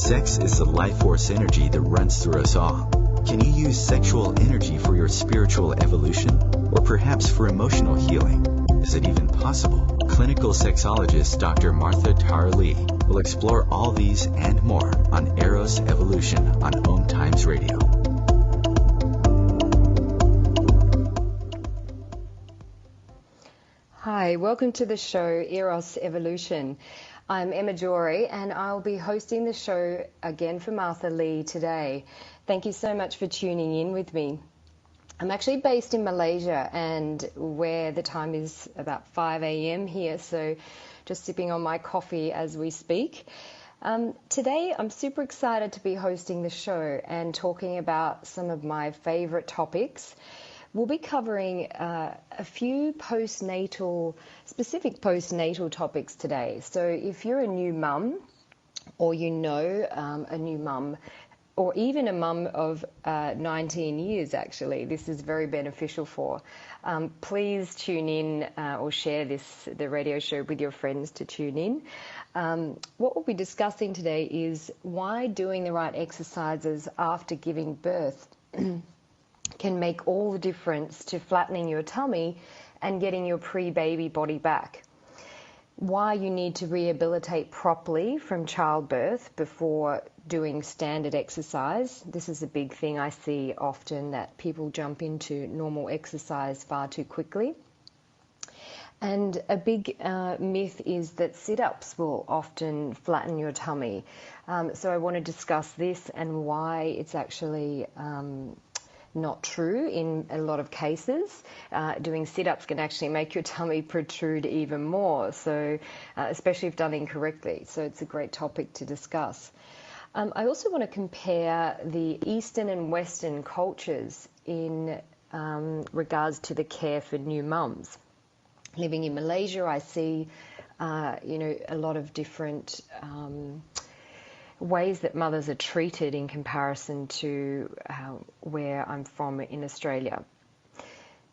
Sex is the life force energy that runs through us all. Can you use sexual energy for your spiritual evolution? Or perhaps for emotional healing? Is it even possible? Clinical sexologist Dr. Martha Tar-Lee will explore all these and more on Eros Evolution on OMTimes Radio. Hi, welcome to the show Eros Evolution. I'm Emma Jory and I'll be hosting the show again for Martha Lee today. Thank you so much for tuning in with me. I'm actually based in Malaysia and where the time is about 5 a.m. here, so just sipping on my coffee as we speak. Today I'm super excited to be hosting the show and talking about some of my favorite topics. We'll be covering a few specific postnatal topics today. So if you're a new mum or you know a new mum or even a mum of 19 years actually, this is very beneficial for. Please tune in or share the radio show with your friends to tune in. What we'll be discussing today is why doing the right exercises after giving birth can make all the difference to flattening your tummy and getting your pre-baby body back. Why you need to rehabilitate properly from childbirth before doing standard exercise. This is a big thing I see often, that people jump into normal exercise far too quickly. And a big myth is that sit-ups will often flatten your tummy. So I want to discuss this and why it's actually not true in a lot of cases. Doing sit-ups can actually make your tummy protrude even more, so especially if done incorrectly. So it's a great topic to discuss. I also want to compare the Eastern and Western cultures in regards to the care for new mums. Living in Malaysia, I see a lot of different ways that mothers are treated in comparison to where I'm from in Australia.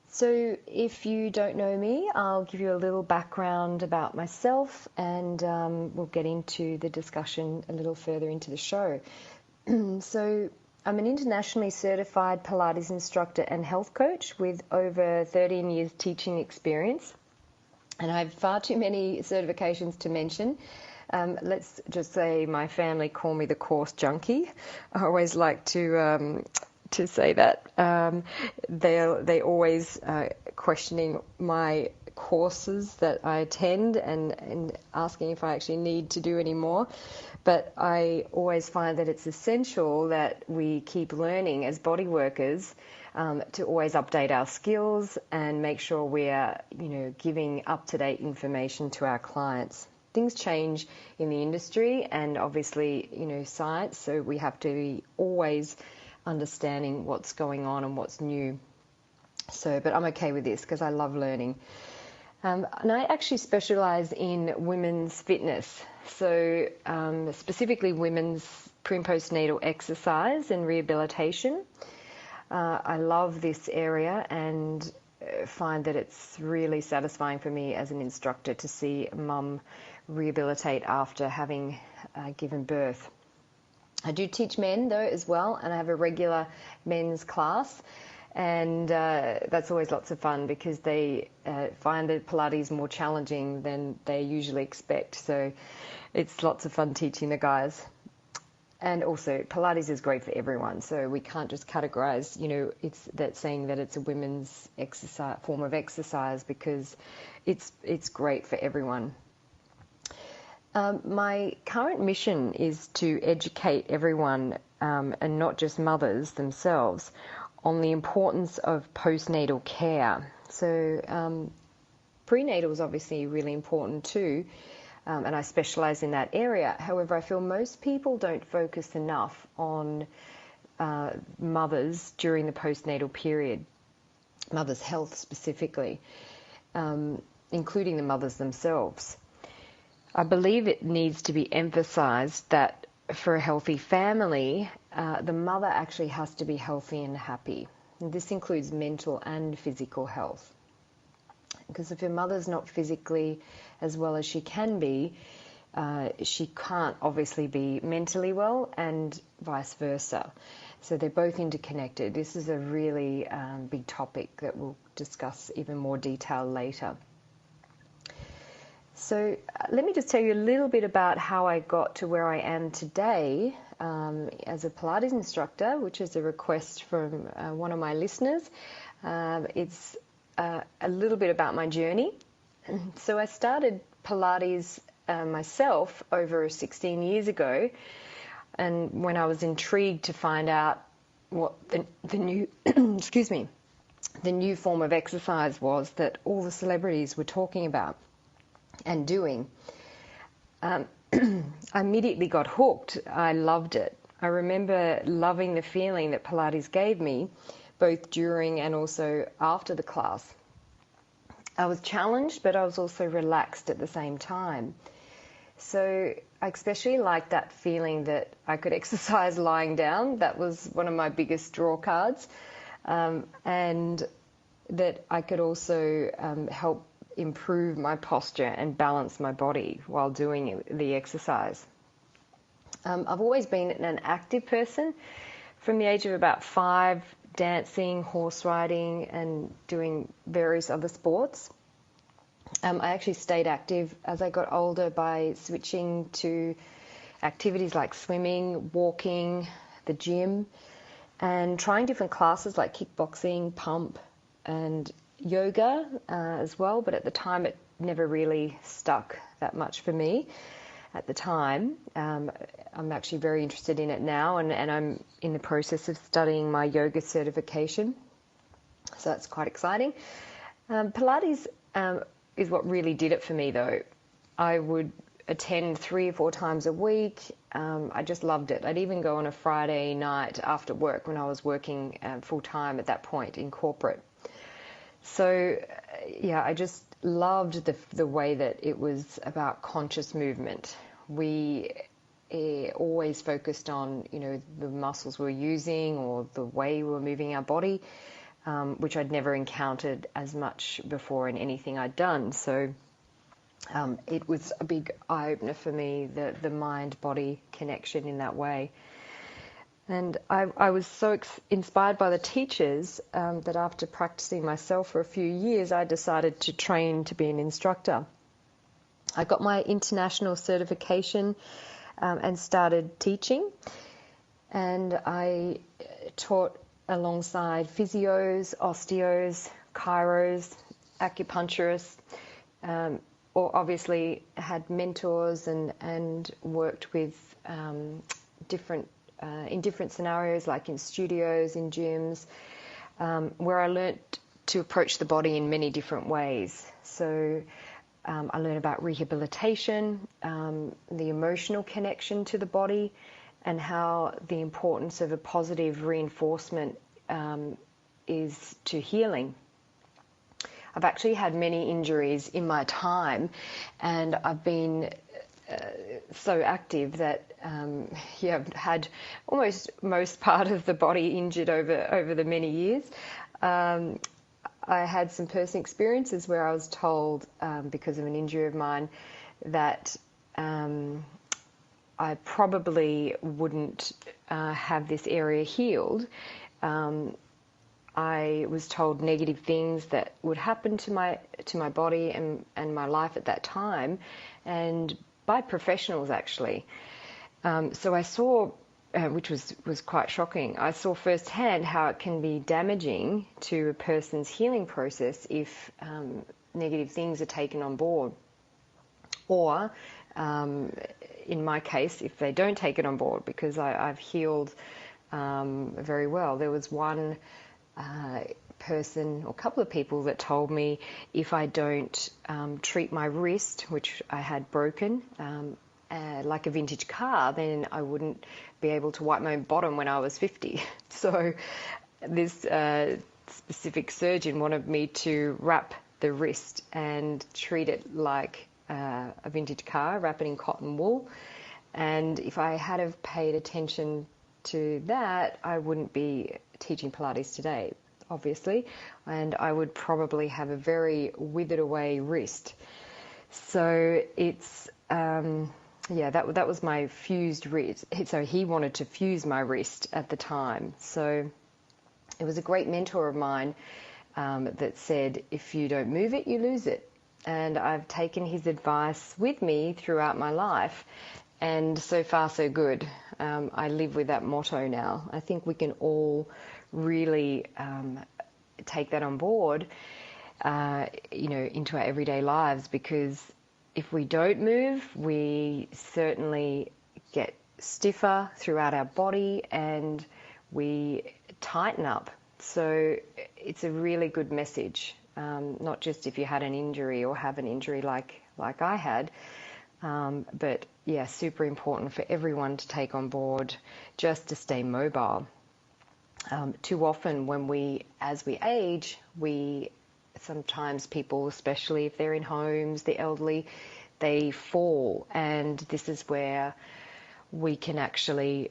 So if you don't know me, I'll give you a little background about myself and we'll get into the discussion a little further into the show. So I'm an internationally certified Pilates instructor and health coach with over 13 years teaching experience. And I have far too many certifications to mention. Let's just say my family call me the course junkie. I always like to say that. They always questioning my courses that I attend and asking if I actually need to do any more. But I always find that it's essential that we keep learning as body workers to always update our skills and make sure we are, giving up-to-date information to our clients. Things change in the industry and obviously, science, so we have to be always understanding what's going on and what's new. But I'm okay with this because I love learning. And I actually specialize in women's fitness, so specifically women's pre- and postnatal exercise and rehabilitation. I love this area and find that it's really satisfying for me as an instructor to see a mum rehabilitate after having given birth. I do teach men though as well, and I have a regular men's class, and that's always lots of fun because they find that Pilates more challenging than they usually expect, so it's lots of fun teaching the guys. And also Pilates is great for everyone, so we can't just categorize, it's that saying that it's a women's exercise form of exercise, because it's great for everyone. My current mission is to educate everyone, and not just mothers themselves, on the importance of postnatal care. So prenatal is obviously really important too, and I specialize in that area. However, I feel most people don't focus enough on mothers during the postnatal period, mothers' health specifically, including the mothers themselves. I believe it needs to be emphasized that for a healthy family, the mother actually has to be healthy and happy. And this includes mental and physical health. Because if your mother's not physically as well as she can be, she can't obviously be mentally well, and vice versa. So they're both interconnected. This is a really big topic that we'll discuss even more detail later. So let me just tell you a little bit about how I got to where I am today as a Pilates instructor, which is a request from one of my listeners. It's a little bit about my journey. So I started Pilates myself over 16 years ago, and when I was intrigued to find out what the new excuse me, the new form of exercise was that all the celebrities were talking about and doing, I immediately got hooked. I loved it. I remember loving the feeling that Pilates gave me, both during and also after the class. I was challenged, but I was also relaxed at the same time. So I especially liked that feeling that I could exercise lying down. That was one of my biggest draw cards. And that I could also help improve my posture and balance my body while doing the exercise. I've always been an active person from the age of about 5, dancing, horse riding, and doing various other sports. I actually stayed active as I got older by switching to activities like swimming, walking, the gym, and trying different classes like kickboxing, pump, and yoga as well. But at the time, it never really stuck that much for me at the time. I'm actually very interested in it now, and I'm in the process of studying my yoga certification. So that's quite exciting. Pilates is what really did it for me, though. I would attend 3 or 4 times a week. I just loved it. I'd even go on a Friday night after work when I was working full-time at that point in corporate. So, yeah, I just loved the way that it was about conscious movement. We always focused on, the muscles we were using or the way we were moving our body, which I'd never encountered as much before in anything I'd done. So it was a big eye-opener for me, the mind-body connection in that way. And I was so inspired by the teachers that after practicing myself for a few years, I decided to train to be an instructor. I got my international certification and started teaching. And I taught alongside physios, osteos, chiros, acupuncturists, or obviously had mentors and worked with in different scenarios, like in studios, in gyms, where I learnt to approach the body in many different ways. So I learned about rehabilitation, the emotional connection to the body, and how the importance of a positive reinforcement is to healing. I've actually had many injuries in my time, and I've been so active that I've had almost most part of the body injured over the many years. I had some personal experiences where I was told, because of an injury of mine, that I probably wouldn't have this area healed. I was told negative things that would happen to my body and my life at that time, and by professionals actually. So I saw, which was quite shocking, I saw firsthand how it can be damaging to a person's healing process if negative things are taken on board. Or, in my case, if they don't take it on board, because I've healed very well. There was one person or a couple of people that told me if I don't treat my wrist, which I had broken, like a vintage car, then I wouldn't be able to wipe my own bottom when I was 50. So this specific surgeon wanted me to wrap the wrist and treat it like a vintage car, wrap it in cotton wool. And if I had have paid attention to that, I wouldn't be teaching Pilates today, obviously, and I would probably have a very withered away wrist. So it's Yeah, that was my fused wrist. So he wanted to fuse my wrist at the time. So it was a great mentor of mine that said, if you don't move it, you lose it. And I've taken his advice with me throughout my life. And so far, so good. I live with that motto now. I think we can all really take that on board, into our everyday lives, because if we don't move, we certainly get stiffer throughout our body and we tighten up. So it's a really good message, not just if you had an injury or have an injury like I had, but yeah, super important for everyone to take on board just to stay mobile. Too often as we age, sometimes people, especially if they're in homes, the elderly, they fall, and this is where we can actually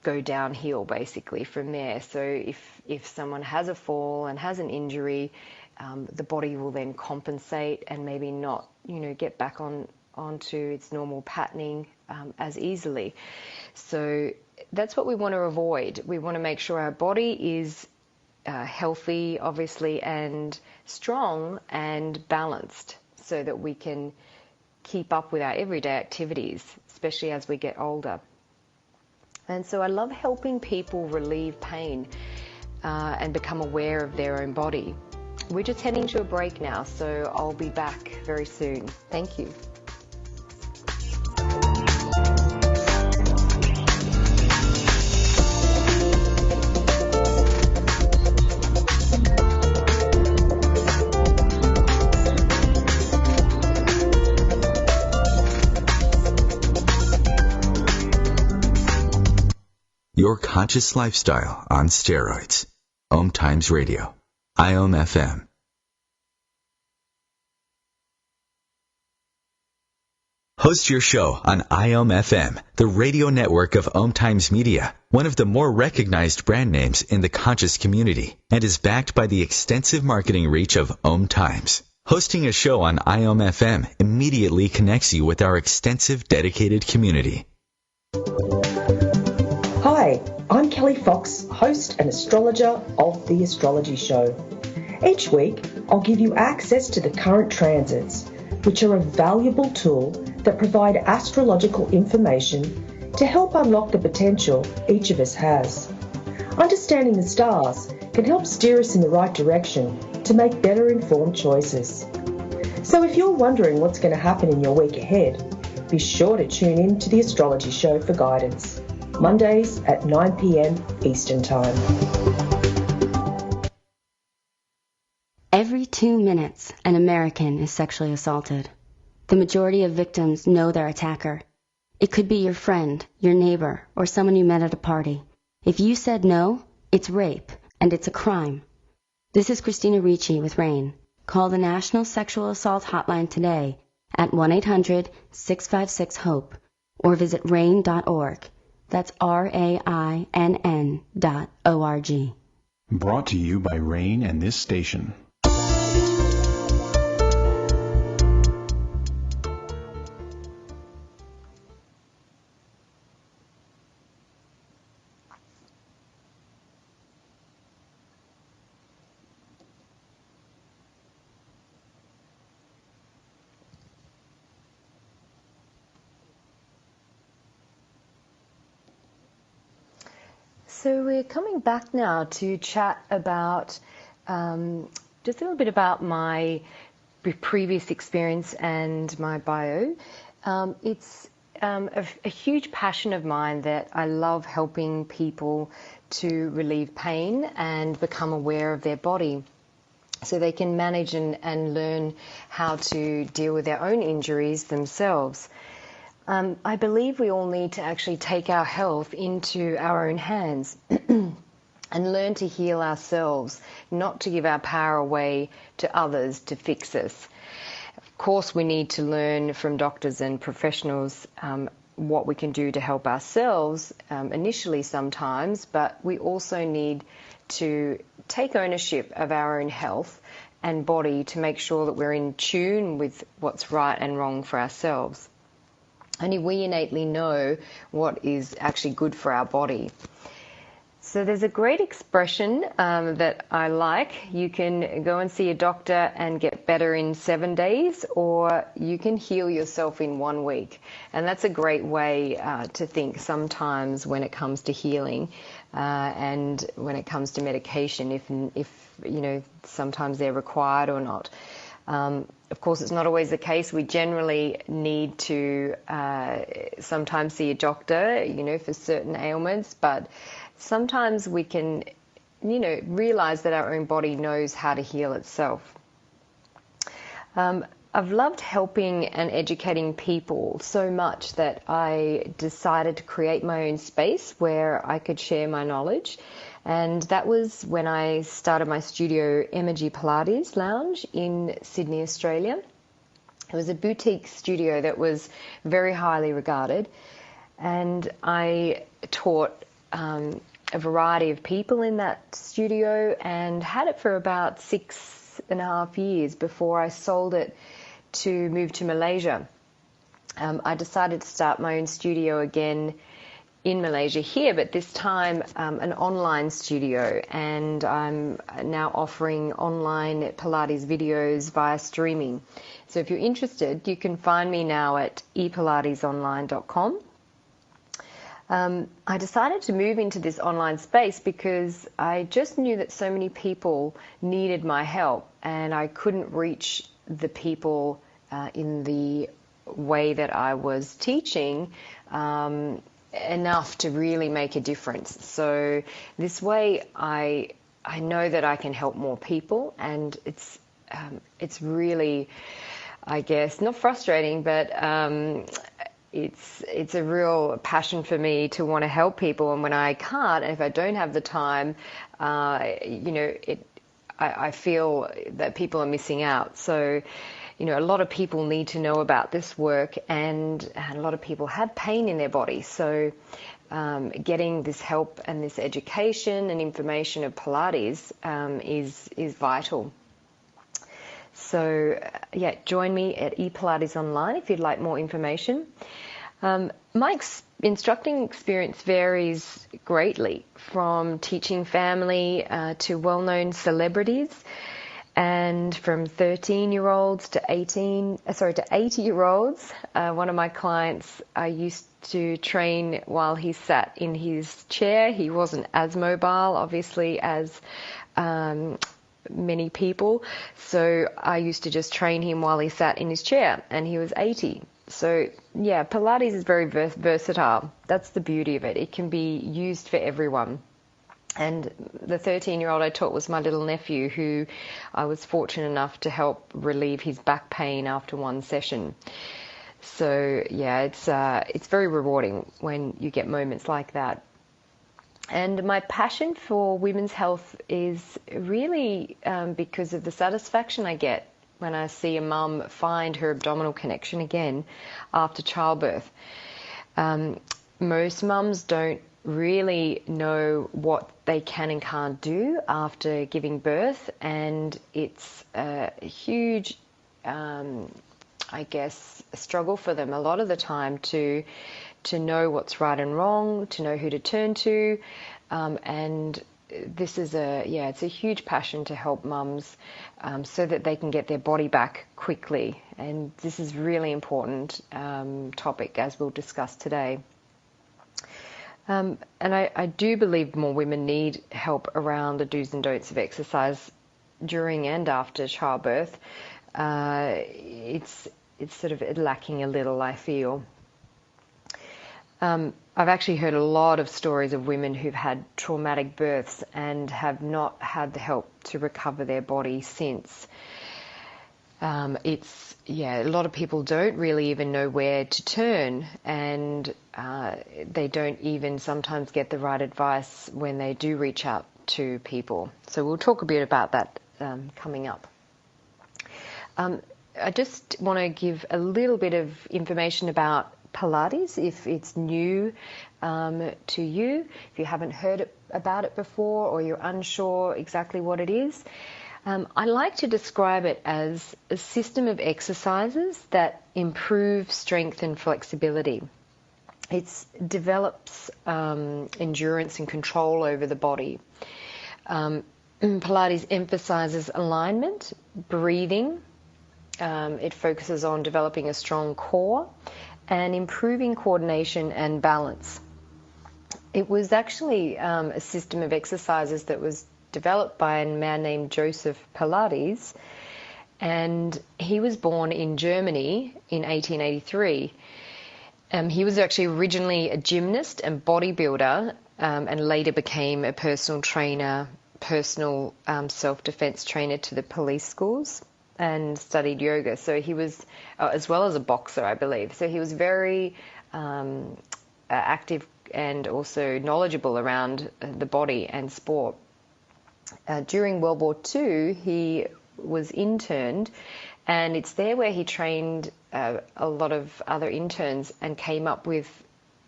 go downhill basically from there. So if someone has a fall and has an injury, the body will then compensate and maybe not, get back onto its normal patterning as easily. So that's what we want to avoid. We want to make sure our body is healthy, obviously, and strong and balanced, so that we can keep up with our everyday activities, especially as we get older. And so I love helping people relieve pain and become aware of their own body. We're just heading to a break now, so I'll be back very soon. Thank you. Your conscious lifestyle on steroids. OMTimes Radio. IOM FM. Host your show on IOM FM, the radio network of OMTimes Media, one of the more recognized brand names in the conscious community, and is backed by the extensive marketing reach of OMTimes. Hosting a show on IOM FM immediately connects you with our extensive dedicated community. Hi, I'm Kelly Fox, host and astrologer of The Astrology Show. Each week, I'll give you access to the current transits, which are a valuable tool that provide astrological information to help unlock the potential each of us has. Understanding the stars can help steer us in the right direction to make better informed choices. So if you're wondering what's going to happen in your week ahead, be sure to tune in to The Astrology Show for guidance. Mondays at 9 p.m. Eastern Time. Every 2 minutes, an American is sexually assaulted. The majority of victims know their attacker. It could be your friend, your neighbor, or someone you met at a party. If you said no, it's rape, and it's a crime. This is Christina Ricci with RAIN. Call the National Sexual Assault Hotline today at 1-800-656-HOPE or visit rain.org. That's RAINN.org. Brought to you by RAIN and this station. So we're coming back now to chat about just a little bit about my previous experience and my bio. It's a huge passion of mine that I love helping people to relieve pain and become aware of their body, so they can manage and learn how to deal with their own injuries themselves. I believe we all need to actually take our health into our own hands and learn to heal ourselves, not to give our power away to others to fix us. Of course, we need to learn from doctors and professionals what we can do to help ourselves initially sometimes, but we also need to take ownership of our own health and body to make sure that we're in tune with what's right and wrong for ourselves. Only we innately know what is actually good for our body. So there's a great expression that I like. You can go and see a doctor and get better in 7 days, or you can heal yourself in 1 week. And that's a great way to think sometimes when it comes to healing and when it comes to medication, if you know, sometimes they're required or not. Of course, it's not always the case. We generally need to sometimes see a doctor, you know, for certain ailments, but sometimes we can, you know, realize that our own body knows how to heal itself. I've loved helping and educating people so much that I decided to create my own space where I could share my knowledge. And that was when I started my studio, Pilates Lounge in Sydney, Australia. It was a boutique studio that was very highly regarded. And I taught a variety of people in that studio and had it for about 6.5 years before I sold it to move to Malaysia. I decided to start my own studio again in Malaysia here, but this time an online studio, and I'm now offering online Pilates videos via streaming. So if you're interested, you can find me now at ePilatesonline.com. I decided to move into this online space because I just knew that so many people needed my help, and I couldn't reach the people in the way that I was teaching enough to really make a difference. So this way I know that I can help more people, and it's really, I guess, not frustrating, but it's a real passion for me to want to help people. And when I can't, and if I don't have the time, you know, I feel that people are missing out. So, you know, a lot of people need to know about this work, and a lot of people have pain in their body. So getting this help and this education and information of Pilates is vital. So, yeah, join me at ePilates Online if you'd like more information. My instructing experience varies greatly, from teaching family to well-known celebrities, and from 13-year-olds to 80-year-olds. One of my clients, I used to train while he sat in his chair. He wasn't as mobile, obviously, as many people. So I used to just train him while he sat in his chair, and he was 80. So yeah, Pilates is very versatile. That's the beauty of it. It can be used for everyone. And the 13-year-old I taught was my little nephew, who I was fortunate enough to help relieve his back pain after one session. So yeah, it's very rewarding when you get moments like that. And my passion for women's health is really because of the satisfaction I get when I see a mum find her abdominal connection again after childbirth. Most mums don't really know what they can and can't do after giving birth, and it's a huge, I guess, struggle for them a lot of the time to know what's right and wrong, to know who to turn to, and this is it's a huge passion to help mums so that they can get their body back quickly, and this is really important topic, as we'll discuss today. And I do believe more women need help around the do's and don'ts of exercise during and after childbirth. It's sort of lacking a little, I feel. I've actually heard a lot of stories of women who've had traumatic births and have not had the help to recover their body since. A lot of people don't really even know where to turn, and they don't even sometimes get the right advice when they do reach out to people. So we'll talk a bit about that coming up. I just want to give a little bit of information about Pilates if it's new to you, if you haven't heard about it before or you're unsure exactly what it is. I like to describe it as a system of exercises that improve strength and flexibility. It develops endurance and control over the body. Pilates emphasizes alignment, breathing. It focuses on developing a strong core and improving coordination and balance. It was actually a system of exercises that was developed by a man named Joseph Pilates, and he was born in Germany in 1883. He was actually originally a gymnast and bodybuilder, and later became a personal trainer, personal self-defense trainer to the police schools, and studied yoga. So he was, as well as a boxer, I believe. So he was very active and also knowledgeable around the body and sport. During World War II, he was interned, and it's there where he trained a lot of other interns and came up with,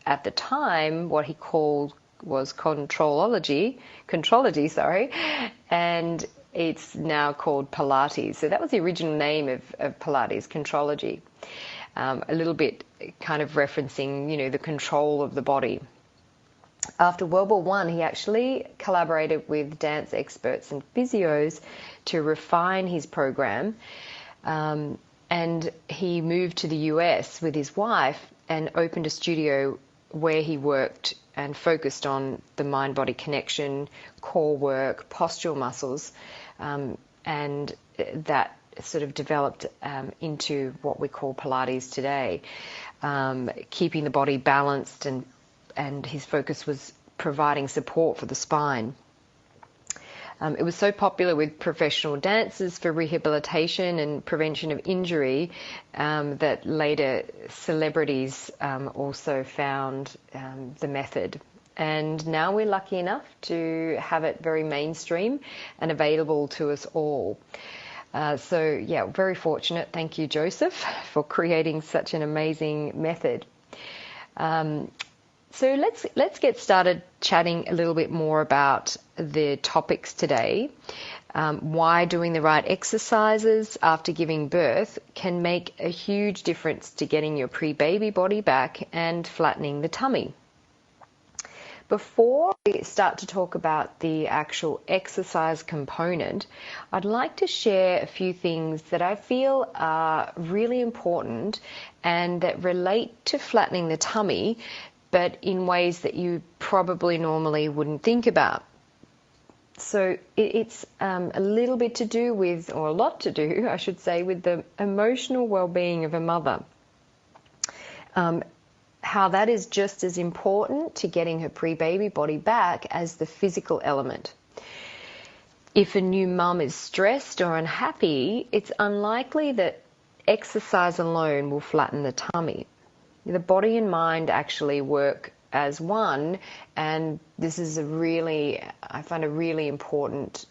at the time, what he called was contrology, and it's now called Pilates. So that was the original name of Pilates, contrology. A little bit kind of referencing, the control of the body. After World War I, he actually collaborated with dance experts and physios to refine his program, and he moved to the US with his wife and opened a studio where he worked and focused on the mind-body connection, core work, postural muscles, and that sort of developed into what we call Pilates today, keeping the body balanced, and his focus was providing support for the spine. It was so popular with professional dancers for rehabilitation and prevention of injury that later celebrities also found the method. And now we're lucky enough to have it very mainstream and available to us all. So, very fortunate. Thank you, Joseph, for creating such an amazing method. So let's get started chatting a little bit more about the topics today. Why doing the right exercises after giving birth can make a huge difference to getting your pre-baby body back and flattening the tummy. Before we start to talk about the actual exercise component, I'd like to share a few things that I feel are really important and that relate to flattening the tummy, but in ways that you probably normally wouldn't think about. So it's a little bit to do with, or a lot to do, I should say, with the emotional well-being of a mother. How that is just as important to getting her pre-baby body back as the physical element. If a new mum is stressed or unhappy, it's unlikely that exercise alone will flatten the tummy. The body and mind actually work as one, and this is I find a really important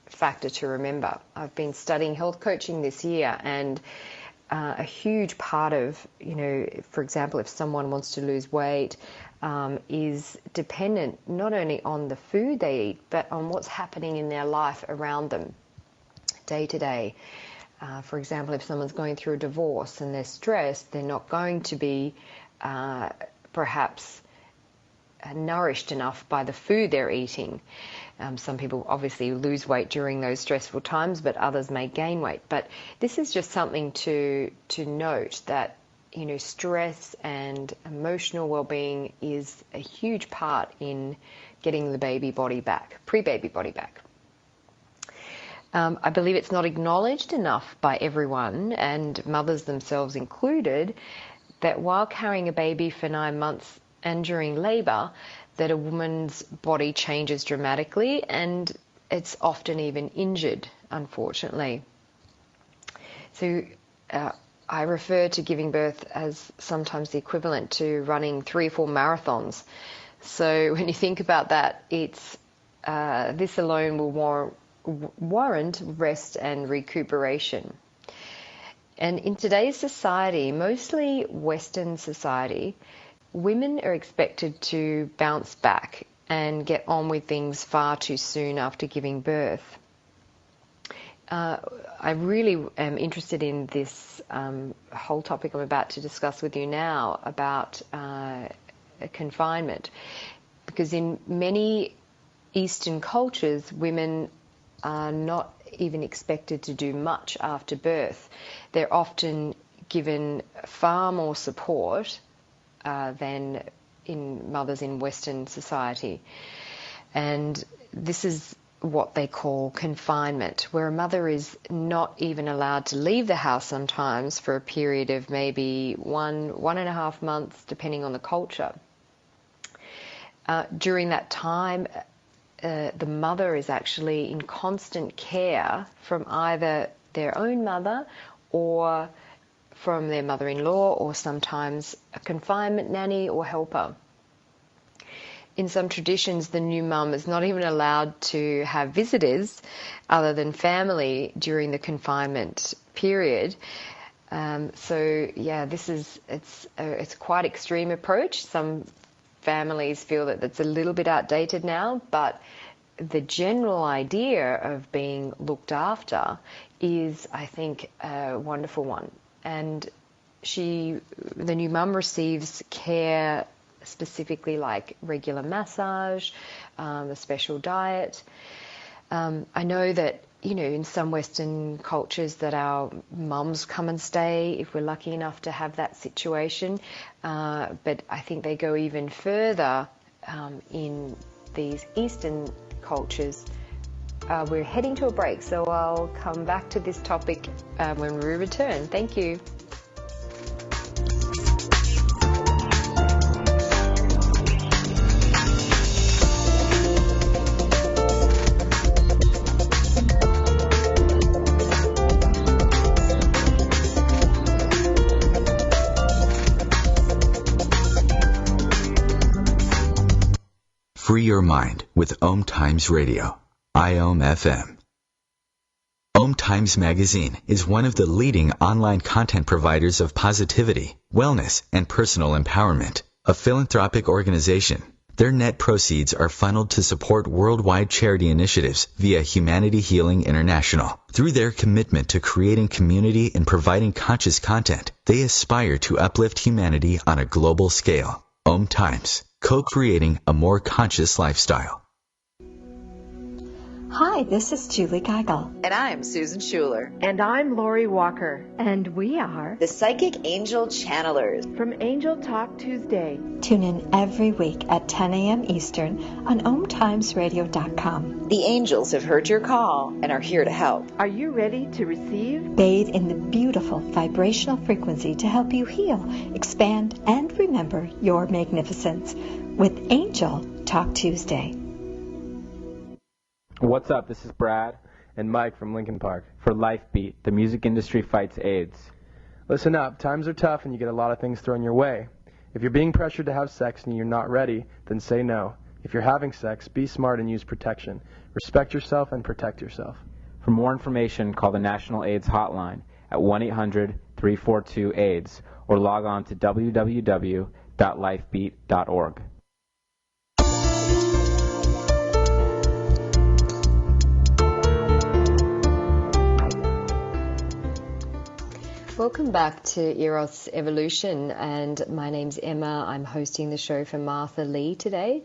factor to remember. I've been studying health coaching this year, and a huge part of, for example, if someone wants to lose weight, is dependent not only on the food they eat, but on what's happening in their life around them day to day. For example, if someone's going through a divorce and they're stressed, they're not going to be perhaps nourished enough by the food they're eating. Some people obviously lose weight during those stressful times, but others may gain weight. But this is just something to note, that stress and emotional well-being is a huge part in getting the baby body back, pre-baby body back. I believe it's not acknowledged enough by everyone, and mothers themselves included, that while carrying a baby for 9 months and during labour, that a woman's body changes dramatically, and it's often even injured, unfortunately. So I refer to giving birth as sometimes the equivalent to running 3 or 4 marathons. So when you think about that, it's this alone will warrant rest and recuperation. And in today's society, mostly Western society, women are expected to bounce back and get on with things far too soon after giving birth. I really am interested in this whole topic I'm about to discuss with you now about confinement, because in many Eastern cultures, women are not even expected to do much after birth. They're often given far more support than in mothers in Western society. And this is what they call confinement, where a mother is not even allowed to leave the house sometimes for a period of maybe 1.5 months, depending on the culture. During that time, the mother is actually in constant care from either their own mother or from their mother-in-law, or sometimes a confinement nanny or helper. In some traditions, the new mum is not even allowed to have visitors other than family during the confinement period. So yeah, it's a quite extreme approach. Some families feel that it's a little bit outdated now, but the general idea of being looked after is, I think, a wonderful one. And the new mum receives care, specifically like regular massage, a special diet. I know that, in some Western cultures that our mums come and stay if we're lucky enough to have that situation. But I think they go even further in these Eastern cultures. We're heading to a break, so I'll come back to this topic when we return. Thank you. Free your mind with OMTimes Radio, IOM FM. OMTimes Magazine is one of the leading online content providers of positivity, wellness, and personal empowerment, a philanthropic organization. Their net proceeds are funneled to support worldwide charity initiatives via Humanity Healing International. Through their commitment to creating community and providing conscious content, they aspire to uplift humanity on a global scale. OMTimes, co-creating a more conscious lifestyle. Hi, this is Julie Geigel. And I'm Susan Schuler. And I'm Lori Walker. And we are the Psychic Angel Channelers from Angel Talk Tuesday. Tune in every week at 10 a.m. Eastern on OMTimesRadio.com. The angels have heard your call and are here to help. Are you ready to receive? Bathe in the beautiful vibrational frequency to help you heal, expand, and remember your magnificence with Angel Talk Tuesday. What's up? This is Brad and Mike from Lincoln Park for LifeBeat, the music industry fights AIDS. Listen up, times are tough and you get a lot of things thrown your way. If you're being pressured to have sex and you're not ready, then say no. If you're having sex, be smart and use protection. Respect yourself and protect yourself. For more information, call the National AIDS Hotline at 1-800-342-AIDS or log on to www.lifebeat.org. Welcome back to Eros Evolution, and my name's Emma. I'm hosting the show for Martha Lee today.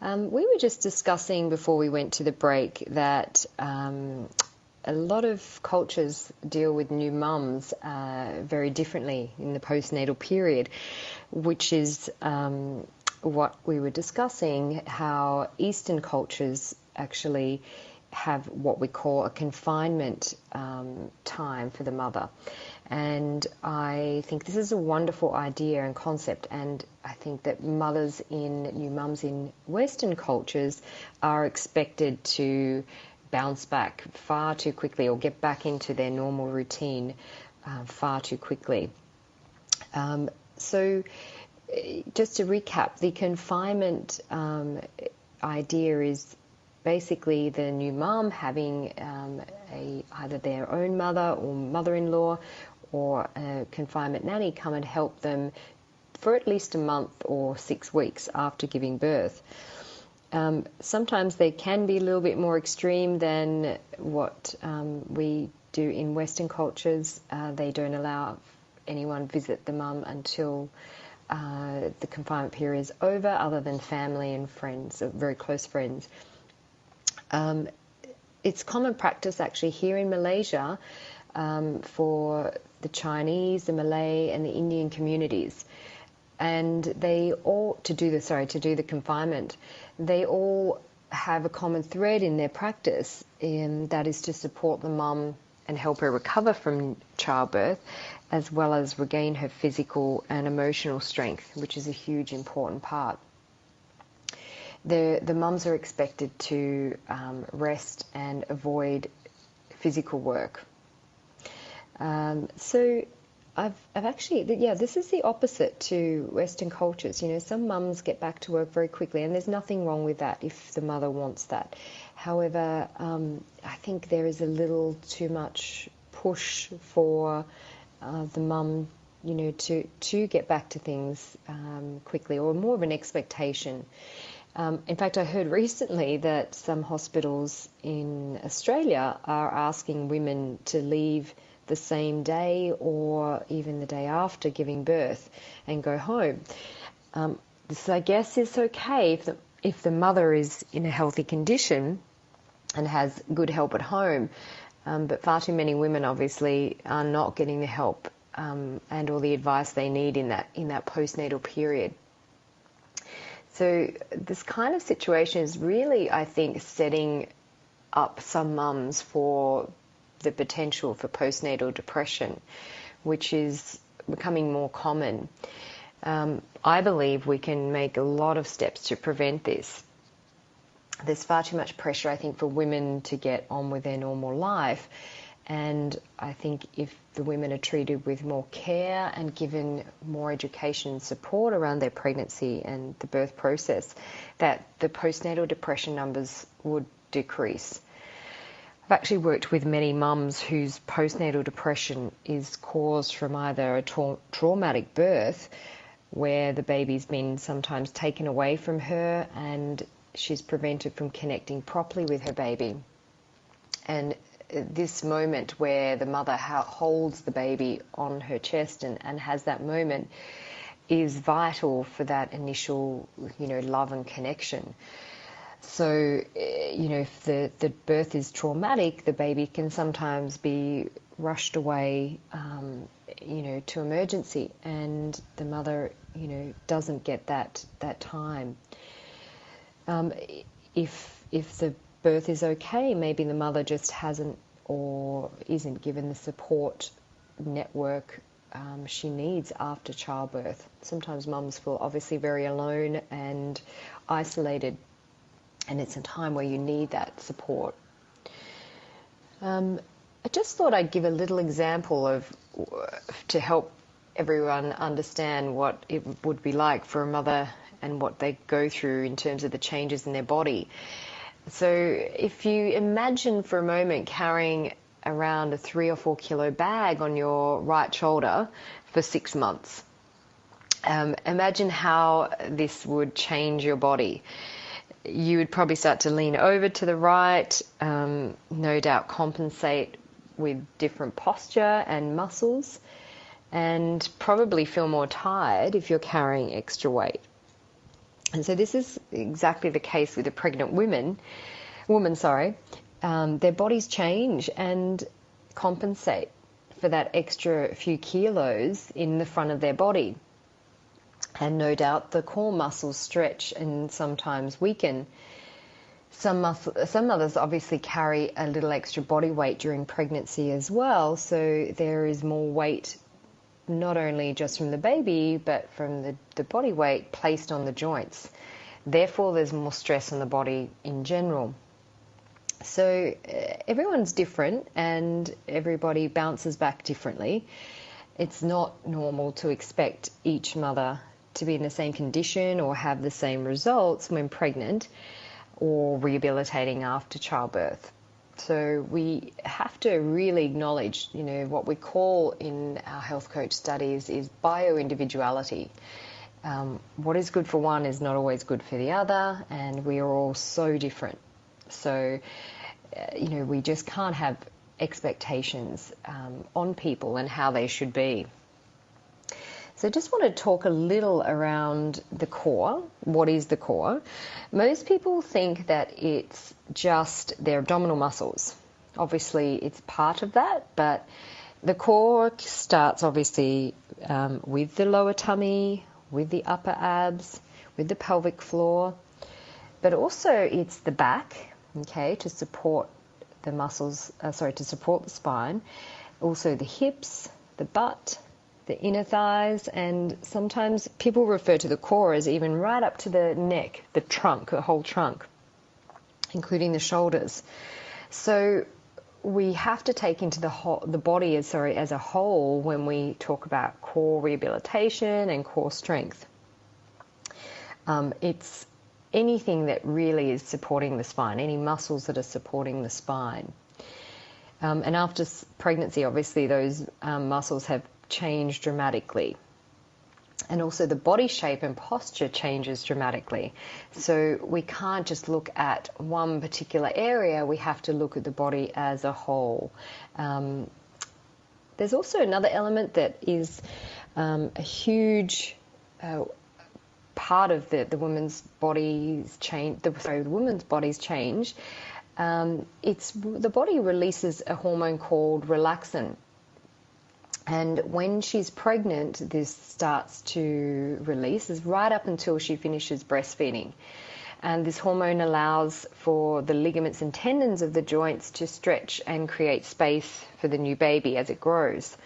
We were just discussing before we went to the break that a lot of cultures deal with new mums very differently in the postnatal period, which is what we were discussing, how Eastern cultures actually have what we call a confinement time for the mother. And I think this is a wonderful idea and concept, and I think that new mums in Western cultures are expected to bounce back far too quickly or get back into their normal routine far too quickly. So just to recap, the confinement idea is basically the new mum having either their own mother or mother-in-law or a confinement nanny come and help them for at least a month or 6 weeks after giving birth. Sometimes they can be a little bit more extreme than what we do in Western cultures. They don't allow anyone visit the mum until the confinement period is over, other than family and friends, very close friends. It's common practice actually here in Malaysia for the Chinese, the Malay and the Indian communities. And they all, to do the confinement, they all have a common thread in their practice, and that is to support the mum and help her recover from childbirth, as well as regain her physical and emotional strength, which is a huge important part. The mums are expected to rest and avoid physical work. So I've actually, this is the opposite to Western cultures. Some mums get back to work very quickly, and there's nothing wrong with that if the mother wants that. However, I think there is a little too much push for the mum, to get back to things quickly, or more of an expectation. In fact, I heard recently that some hospitals in Australia are asking women to leave the same day or even the day after giving birth and go home. This, I guess, is okay if the mother is in a healthy condition and has good help at home. But far too many women obviously are not getting the help and all the advice they need in that postnatal period. So this kind of situation is really, I think, setting up some mums for the potential for postnatal depression, which is becoming more common. I believe we can make a lot of steps to prevent this. There's far too much pressure, I think, for women to get on with their normal life. And I think if the women are treated with more care and given more education and support around their pregnancy and the birth process, that the postnatal depression numbers would decrease. I've actually worked with many mums whose postnatal depression is caused from either a traumatic birth, where the baby's been sometimes taken away from her and she's prevented from connecting properly with her baby. And this moment where the mother holds the baby on her chest and has that moment is vital for that initial, love and connection. So, if the birth is traumatic, the baby can sometimes be rushed away, to emergency, and the mother, doesn't get that time. If the birth is okay, maybe the mother just hasn't or isn't given the support network she needs after childbirth. Sometimes mums feel obviously very alone and isolated, and it's a time where you need that support. I just thought I'd give a little example to help everyone understand what it would be like for a mother and what they go through in terms of the changes in their body. So if you imagine for a moment carrying around a 3 or 4 kilo bag on your right shoulder for 6 months, imagine how this would change your body. You would probably start to lean over to the right, no doubt compensate with different posture and muscles, and probably feel more tired if you're carrying extra weight. And so this is exactly the case with a pregnant woman. Their bodies change and compensate for that extra few kilos in the front of their body. And no doubt the core muscles stretch and sometimes weaken. Some mothers obviously carry a little extra body weight during pregnancy as well, so there is more weight not only just from the baby but from the body weight placed on the joints. Therefore there's more stress on the body in general. So everyone's different and everybody bounces back differently. It's not normal to expect each mother to be in the same condition or have the same results when pregnant or rehabilitating after childbirth. So we have to really acknowledge, what we call in our health coach studies is bio-individuality. what is good for one is not always good for the other, and we are all so different. So, we just can't have expectations on people and how they should be. So I just want to talk a little around the core. What is the core? Most people think that it's just their abdominal muscles. Obviously, it's part of that, but the core starts obviously with the lower tummy, with the upper abs, with the pelvic floor, but also it's the back, okay, to support the muscles, to support the spine, also the hips, the butt, the inner thighs, and sometimes people refer to the core as even right up to the neck, the trunk, the whole trunk, including the shoulders. So we have to take into the body as a whole when we talk about core rehabilitation and core strength. It's anything that really is supporting the spine, any muscles that are supporting the spine. And after pregnancy, obviously, those muscles have changed dramatically. And also the body shape and posture changes dramatically. So we can't just look at one particular area, we have to look at the body as a whole. There's also another element that is a huge part of the woman's body's change. The woman's body's change. It's the body releases a hormone called relaxin. And when she's pregnant, this starts to release, is right up until she finishes breastfeeding. And this hormone allows for the ligaments and tendons of the joints to stretch and create space for the new baby as it grows.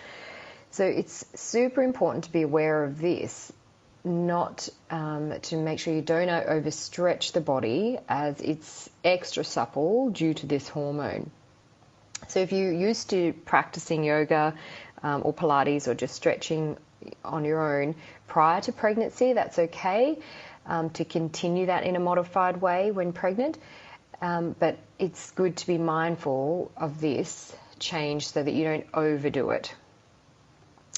So it's super important to be aware of this, not to make sure you don't overstretch the body as it's extra supple due to this hormone. So if you're used to practicing yoga, or Pilates, or just stretching on your own prior to pregnancy, that's okay to continue that in a modified way when pregnant. But it's good to be mindful of this change so that you don't overdo it.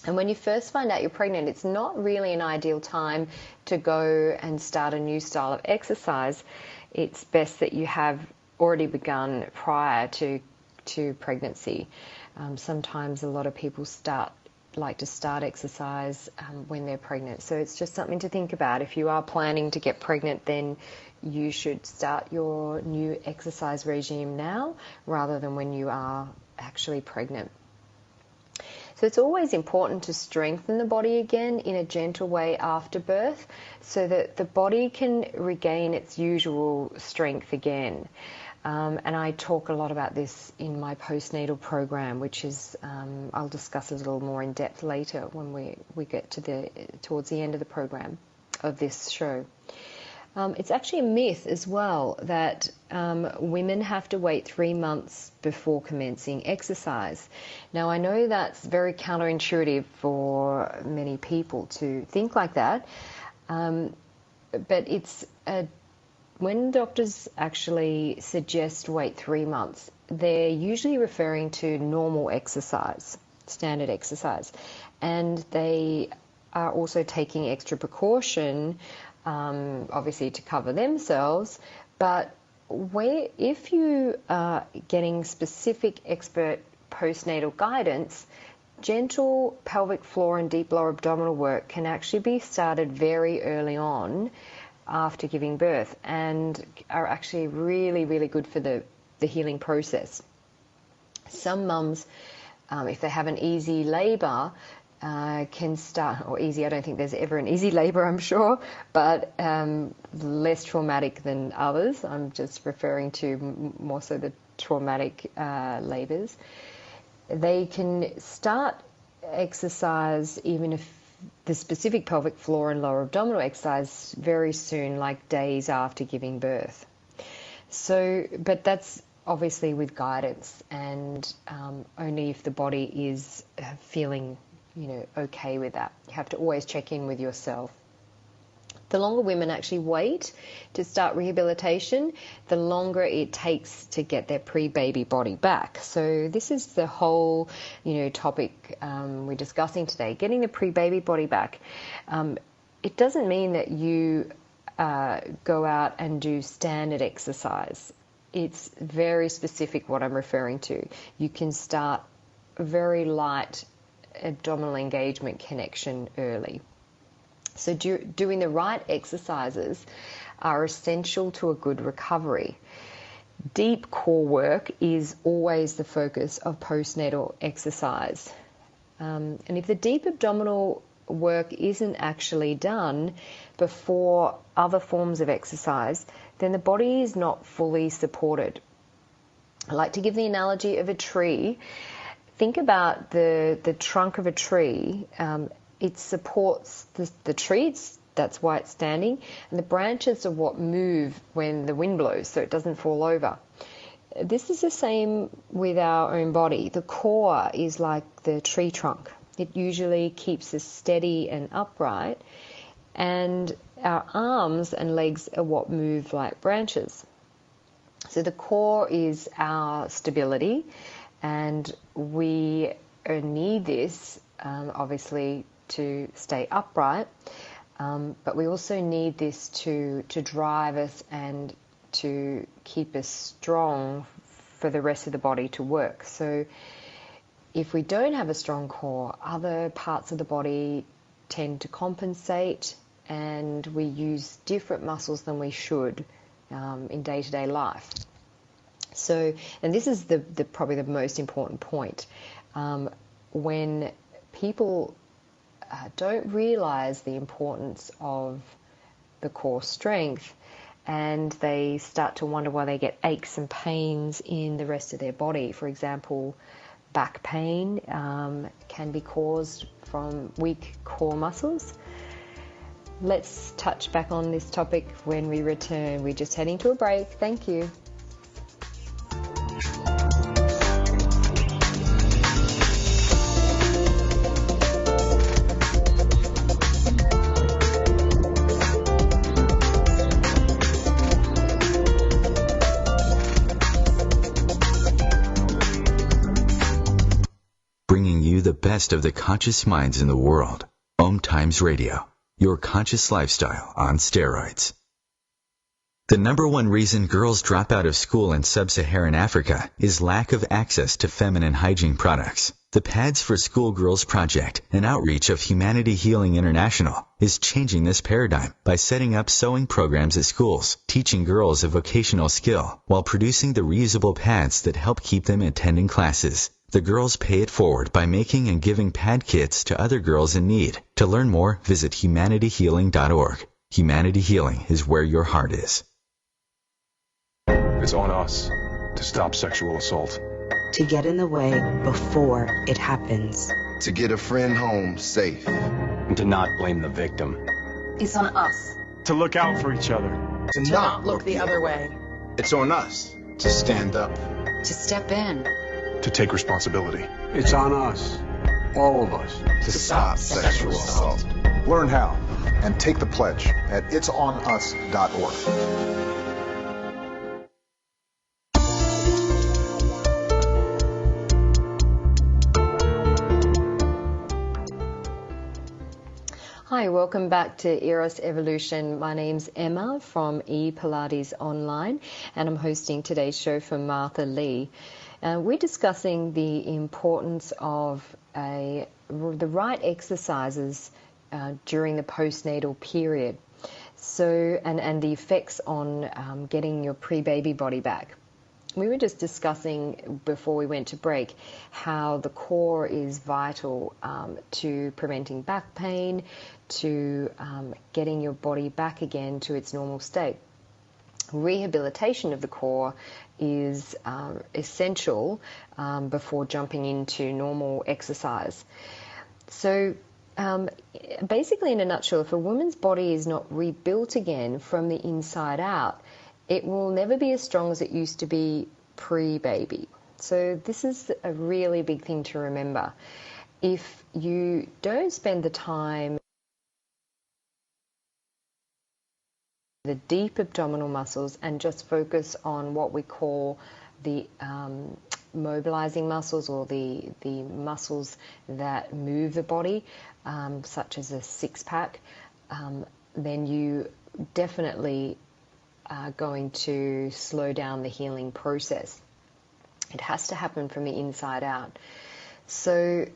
And when you first find out you're pregnant, it's not really an ideal time to go and start a new style of exercise. It's best that you have already begun prior to pregnancy. Sometimes a lot of people like to start exercise when they're pregnant. So it's just something to think about. If you are planning to get pregnant, then you should start your new exercise regime now rather than when you are actually pregnant. So it's always important to strengthen the body again in a gentle way after birth so that the body can regain its usual strength again. And I talk a lot about this in my postnatal program, which is, I'll discuss it a little more in depth later when we get towards the end of the program of this show. It's actually a myth as well that women have to wait 3 months before commencing exercise. Now, I know that's very counterintuitive for many people to think like that, but it's when doctors actually suggest wait 3 months, they're usually referring to normal exercise, standard exercise, and they are also taking extra precaution, obviously to cover themselves, but if you are getting specific expert postnatal guidance, gentle pelvic floor and deep lower abdominal work can actually be started very early on after giving birth and are actually really, really good for the healing process. Some mums, if they have an easy labour, can start, or easy, I don't think there's ever an easy labour, I'm sure, but less traumatic than others. I'm just referring to more so the traumatic labours. They can start exercise even if the specific pelvic floor and lower abdominal exercise very soon, like days after giving birth. So, but that's obviously with guidance and only if the body is feeling, okay with that. You have to always check in with yourself. The longer women actually wait to start rehabilitation, the longer it takes to get their pre-baby body back. So this is the whole, topic we're discussing today, getting the pre-baby body back. it doesn't mean that you go out and do standard exercise. It's very specific what I'm referring to. You can start very light abdominal engagement connection early. So doing the right exercises are essential to a good recovery. Deep core work is always the focus of postnatal exercise. And if the deep abdominal work isn't actually done before other forms of exercise, then the body is not fully supported. I like to give the analogy of a tree. Think about the trunk of a tree. It supports the tree, that's why it's standing, and the branches are what move when the wind blows so it doesn't fall over. This is the same with our own body. The core is like the tree trunk. It usually keeps us steady and upright, and our arms and legs are what move like branches. So the core is our stability, and we need this, obviously, to stay upright, but we also need this to drive us and to keep us strong for the rest of the body to work. So if we don't have a strong core, other parts of the body tend to compensate, and we use different muscles than we should in day-to-day life. So, and this is probably the most important point. When people don't realize the importance of the core strength, and they start to wonder why they get aches and pains in the rest of their body. For example, back pain can be caused from weak core muscles. Let's touch back on this topic when we return. We're just heading to a break. Thank you. Bringing you the best of the conscious minds in the world. OMTimes Radio, your conscious lifestyle on steroids. The number one reason girls drop out of school in sub-Saharan Africa is lack of access to feminine hygiene products. The Pads for Schoolgirls Project, an outreach of Humanity Healing International, is changing this paradigm by setting up sewing programs at schools, teaching girls a vocational skill, while producing the reusable pads that help keep them attending classes. The girls pay it forward by making and giving pad kits to other girls in need. To learn more, visit humanityhealing.org. Humanity Healing is where your heart is. It's on us to stop sexual assault. To get in the way before it happens. To get a friend home safe. And to not blame the victim. It's on us. To look out for each other. To not look the other way. It's on us to stand up. To step in. To take responsibility. It's on us, all of us, to stop sexual assault. Learn how and take the pledge at itsonus.org. Hi, welcome back to Eros Evolution. My name's Emma from ePilates Online, and I'm hosting today's show for Martha Lee. We're discussing the importance of the right exercises during the postnatal period. So, and the effects on getting your pre-baby body back. We were just discussing before we went to break how the core is vital to preventing back pain, to getting your body back again to its normal state. Rehabilitation of the core is essential before jumping into normal exercise. So basically, in a nutshell, if a woman's body is not rebuilt again from the inside out, it will never be as strong as it used to be pre-baby. So this is a really big thing to remember. If you don't spend the time the deep abdominal muscles and just focus on what we call the mobilizing muscles, or the muscles that move the body, such as a six-pack, then you definitely are going to slow down the healing process. It has to happen from the inside out. So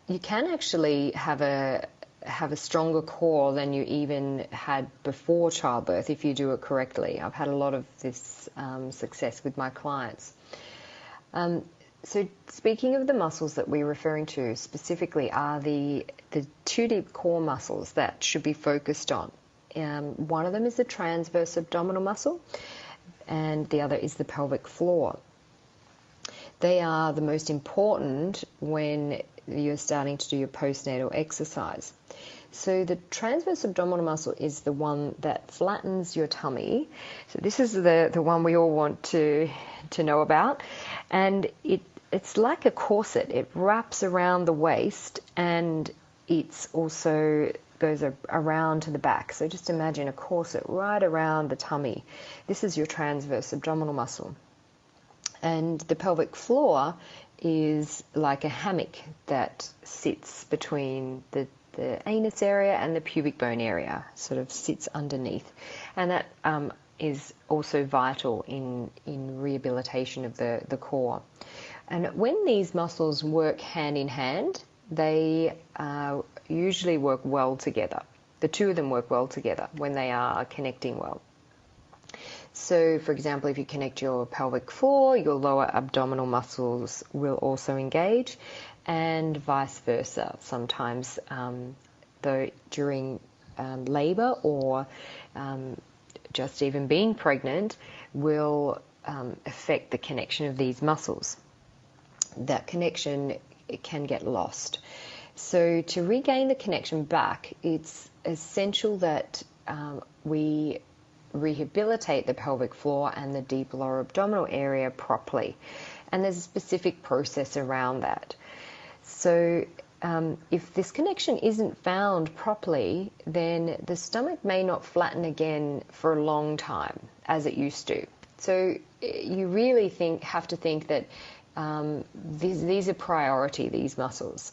you can actually have a stronger core than you even had before childbirth if you do it correctly. I've had a lot of this success with my clients. So speaking of the muscles that we're referring to specifically are the two deep core muscles that should be focused on. One of them is the transverse abdominal muscle, and the other is the pelvic floor. They are the most important when you're starting to do your postnatal exercise. So the transverse abdominal muscle is the one that flattens your tummy. So this is the one we all want to know about. And it's like a corset. It wraps around the waist, and it's also goes around to the back. So just imagine a corset right around the tummy. This is your transverse abdominal muscle. And the pelvic floor is like a hammock that sits between the anus area and the pubic bone area, sort of sits underneath. And that is also vital in rehabilitation of the core. And when these muscles work hand in hand, they usually work well together. The two of them work well together when they are connecting well. So, for example, if you connect your pelvic floor, your lower abdominal muscles will also engage, and vice versa. Sometimes, though, during labour or just even being pregnant will affect the connection of these muscles. That connection, it can get lost. So to regain the connection back, it's essential that we rehabilitate the pelvic floor and the deep lower abdominal area properly. And there's a specific process around that. So if this connection isn't found properly, then the stomach may not flatten again for a long time as it used to. So you really have to think that these are priority, these muscles,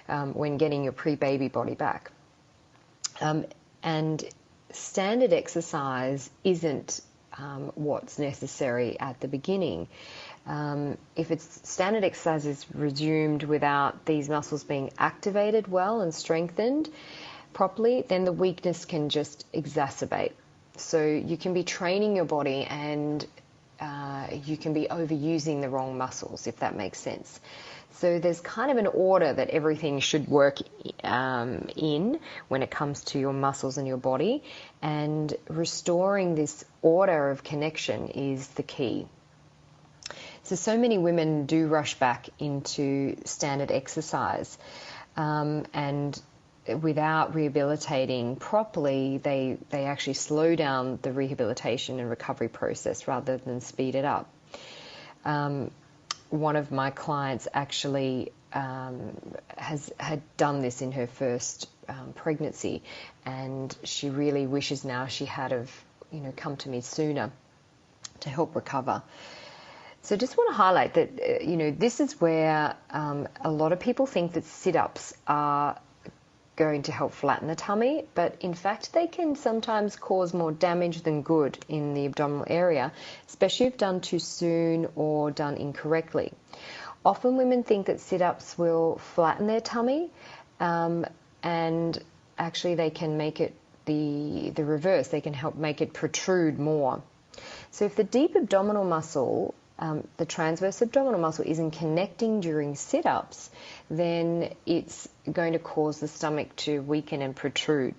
when getting your pre-baby body back. And standard exercise isn't what's necessary at the beginning. If standard exercise is resumed without these muscles being activated well and strengthened properly, then the weakness can just exacerbate. So you can be training your body and you can be overusing the wrong muscles, if that makes sense. So there's kind of an order that everything should work in when it comes to your muscles and your body, and restoring this order of connection is the key. So many women do rush back into standard exercise, and without rehabilitating properly, they actually slow down the rehabilitation and recovery process rather than speed it up. One of my clients actually had done this in her first pregnancy, and she really wishes now she had come to me sooner to help recover. So just want to highlight that this is where a lot of people think that sit-ups are going to help flatten the tummy, but in fact they can sometimes cause more damage than good in the abdominal area, especially if done too soon or done incorrectly. Often women think that sit-ups will flatten their tummy, and actually they can make it the reverse. They can help make it protrude more. So if the deep abdominal muscle, the transverse abdominal muscle, isn't connecting during sit-ups, then it's going to cause the stomach to weaken and protrude.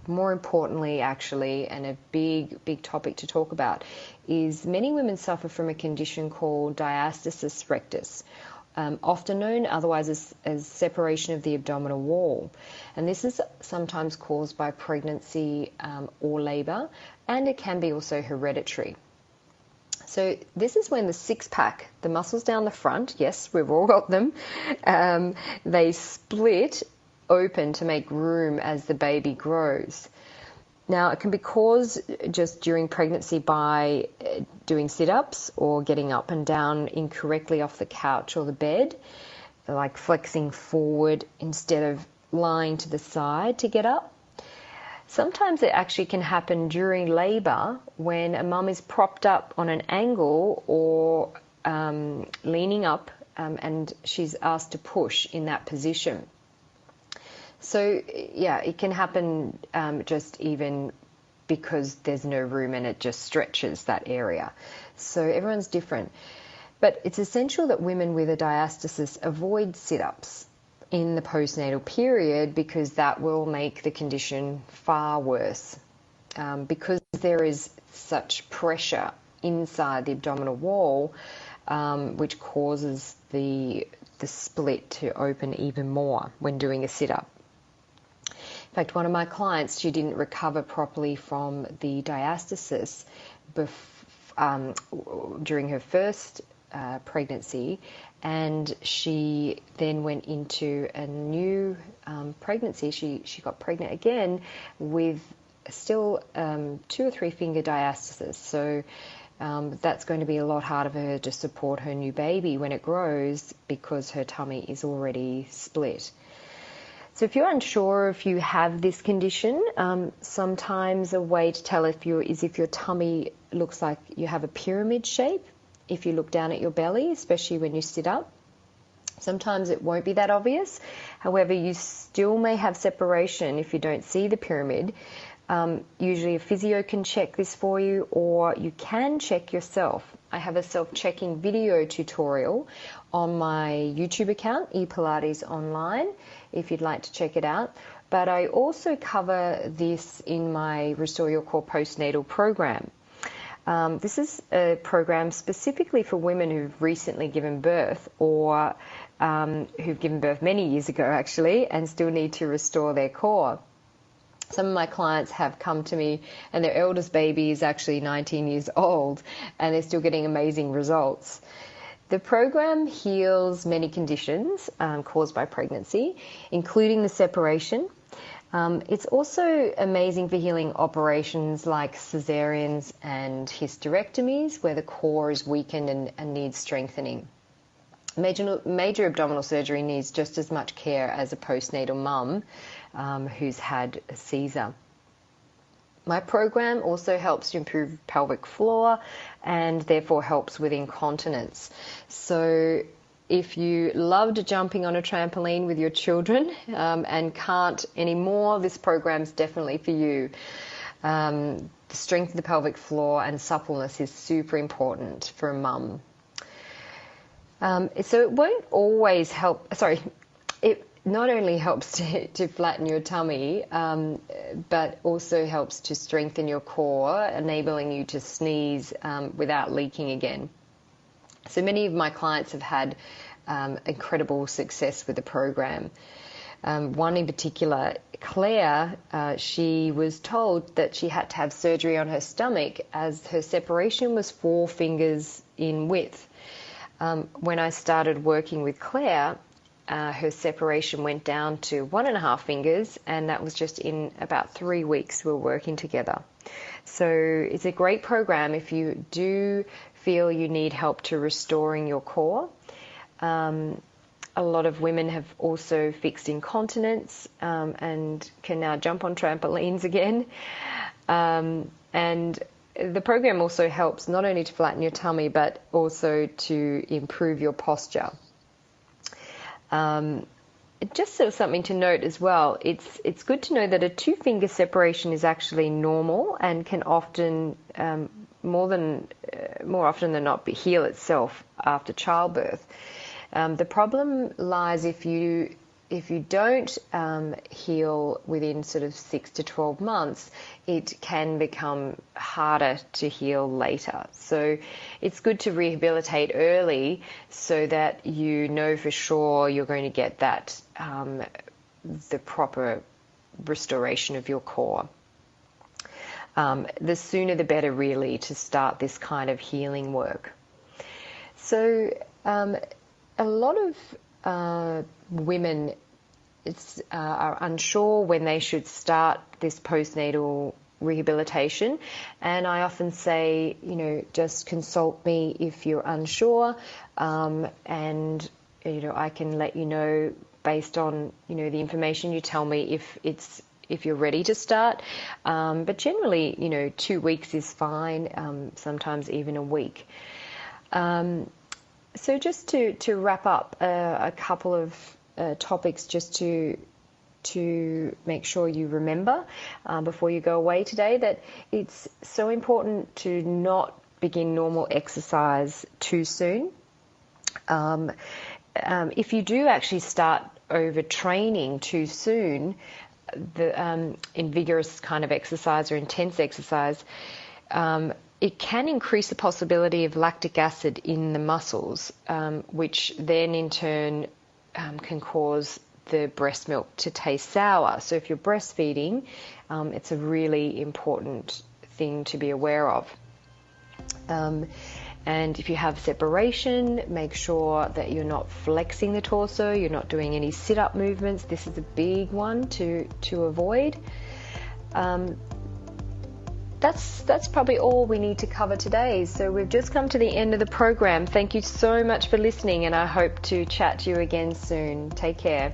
More importantly, actually, and a big topic to talk about, is many women suffer from a condition called diastasis rectus, often known otherwise as separation of the abdominal wall. And this is sometimes caused by pregnancy or labour, and it can be also hereditary. So this is when the six-pack, the muscles down the front, yes, we've all got them, they split open to make room as the baby grows. Now, it can be caused just during pregnancy by doing sit-ups or getting up and down incorrectly off the couch or the bed, like flexing forward instead of lying to the side to get up. Sometimes it actually can happen during labour when a mum is propped up on an angle or leaning up and she's asked to push in that position. So yeah, it can happen just even because there's no room and it just stretches that area. So everyone's different. But it's essential that women with a diastasis avoid sit-ups in the postnatal period because that will make the condition far worse. Because there is such pressure inside the abdominal wall, which causes the split to open even more when doing a sit-up. In fact, one of my clients, she didn't recover properly from the diastasis during her first pregnancy, and she then went into a new pregnancy. She got pregnant again with still 2 or 3 finger diastasis. So that's going to be a lot harder for her to support her new baby when it grows because her tummy is already split. So if you're unsure if you have this condition, sometimes a way to tell if your tummy looks like you have a pyramid shape. If you look down at your belly, especially when you sit up, sometimes it won't be that obvious. However, you still may have separation if you don't see the pyramid. Usually a physio can check this for you, or you can check yourself. I have a self-checking video tutorial on my YouTube account, ePilates Online, if you'd like to check it out. But I also cover this in my Restore Your Core postnatal program. This is a program specifically for women who've recently given birth or who've given birth many years ago, actually, and still need to restore their core. Some of my clients have come to me and their eldest baby is actually 19 years old and they're still getting amazing results. The program heals many conditions caused by pregnancy, including the separation. It's also amazing for healing operations like cesareans and hysterectomies, where the core is weakened and needs strengthening. Major abdominal surgery needs just as much care as a postnatal mum who's had a Caesar. My program also helps to improve pelvic floor and therefore helps with incontinence. So if you loved jumping on a trampoline with your children and can't anymore, this program's definitely for you. The strength of the pelvic floor and suppleness is super important for a mum. So it won't always help, it not only helps to flatten your tummy, but also helps to strengthen your core, enabling you to sneeze without leaking again. So many of my clients have had incredible success with the program. One in particular, Claire, she was told that she had to have surgery on her stomach as her separation was 4 fingers in width. When I started working with Claire, her separation went down to 1.5 fingers, and that was just in about 3 weeks we were working together. So it's a great program if you do feel you need help to restoring your core. A lot of women have also fixed incontinence and can now jump on trampolines again. And the program also helps not only to flatten your tummy, but also to improve your posture. Just sort of something to note as well, it's good to know that a 2-finger separation is actually normal and can often, more often than not, heal itself after childbirth. The problem lies if you don't heal within sort of 6 to 12 months, it can become harder to heal later. So it's good to rehabilitate early so that you know for sure you're going to get that the proper restoration of your core. The sooner the better, really, to start this kind of healing work. So a lot of women are unsure when they should start this postnatal rehabilitation, and I often say, just consult me if you're unsure, and I can let you know based on the information you tell me if it's if you're ready to start. But generally, 2 weeks is fine, sometimes even a week. So just to wrap up a couple of topics just to make sure you remember before you go away today, that it's so important to not begin normal exercise too soon. If you do actually start overtraining too soon, in vigorous kind of exercise or intense exercise, it can increase the possibility of lactic acid in the muscles, which then in turn can cause the breast milk to taste sour. So if you're breastfeeding, it's a really important thing to be aware of. And if you have separation, make sure that you're not flexing the torso, you're not doing any sit-up movements. This is a big one to avoid. That's probably all we need to cover today. So we've just come to the end of the program. Thank you so much for listening, and I hope to chat to you again soon. Take care.